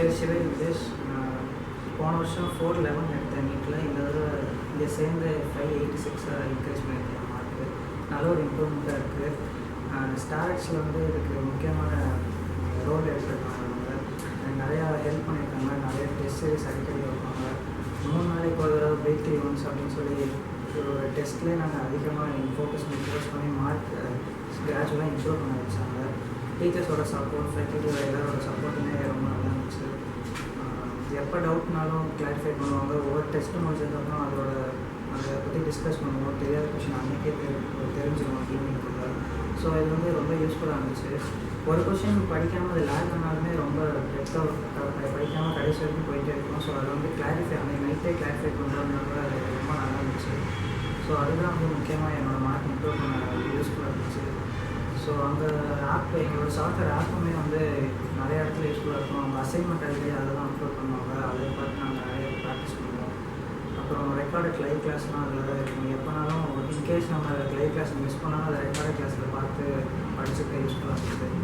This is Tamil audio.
பேர் சிவை விதேஷ். போன வருஷம் 411 எடுத்தேன் நீட்டில். இந்த தடவை இங்கே சேர்ந்து 586 இன்க்ரீஸ் பண்ணியிருக்கேன் மார்க்கு. நல்ல ஒரு இம்ப்ரூவ்மெண்ட்டாக இருக்குது. ஸ்டார்ட்ஸில் வந்து இதுக்கு முக்கியமான ரோல் எடுத்துருக்காங்க. அவங்க நிறையா ஹெல்ப் பண்ணியிருக்காங்க. நிறைய டெஸ்ட் சீரிஸ் அடிக்கடி வைப்பாங்க. 3 நாளைக்கு ஒரு தடவை வீக்லி ஒன்ஸ் அப்படின்னு சொல்லி ஒரு டெஸ்ட்லேயே நாங்கள் அதிகமாக ஃபோக்கஸ் பண்ணி மார்க் கிராஜுவலாக இம்ப்ரூவ் பண்ண வச்சாங்க. டீச்சர்ஸோட சப்போர்ட், ஃபேக்கல்ட்டியோட எல்லாரோட சப்போர்ட்டுமே ரொம்ப நல்லா இருந்துச்சு. எப்போ டவுட்னாலும் கிளாரிஃபை பண்ணுவாங்க. ஒவ்வொரு டெஸ்ட்டு முடிச்சதுக்கப்புறம் அதை பற்றி டிஸ்கஸ் பண்ணுவோம். தெரியாத கொஷின் அன்றைக்கே தெரிஞ்சிடும் ஈவினிங்குள்ள. ஸோ இது வந்து ரொம்ப யூஸ்ஃபுல்லாக இருந்துச்சு. ஒரு கொஷின் படிக்காமல் அது லேர்ன் பண்ணாலுமே ரொம்ப டெப்த்தாக படிக்காமல் கடைசி வரைக்கும் போயிட்டே இருக்கும். ஸோ அதை வந்து கிளாரிஃபை அன்றைக்கி நைட்டே கிளாரிஃபை பண்ணுறதுனால அது ரொம்ப நல்லா இருந்துச்சு. ஸோ அதுதான் வந்து முக்கியமாக என்னோடய மார்க் இம்ப்ரூவ் பண்ண யூஸ்ஃபுல்லாக இருந்துச்சு. ஸோ அந்த ஆப், எங்களோட சாஃப்ட்வேர் ஆப்புமே வந்து நிறைய இடத்துல யூஸ்ஃபுல்லாக இருக்கும். அவங்க அசைன்மெண்ட் எழுதி அதை தான் அப்லோட் பண்ணுவாங்க. அதை பார்த்து நாங்கள் நிறைய ப்ராக்டிஸ் பண்ணுவோம். அப்புறம் ரெக்கார்டட் லைவ் கிளாஸ்லாம் அதில் தான் இருக்கும். எப்போனாலும் இன்கேஸ் நம்ம லைவ் கிளாஸ் மிஸ் பண்ணாலும் அதை ரெக்கார்டட் கிளாஸில் பார்த்து படிச்சுக்க யூஸ்ஃபுல்லாக இருக்குது.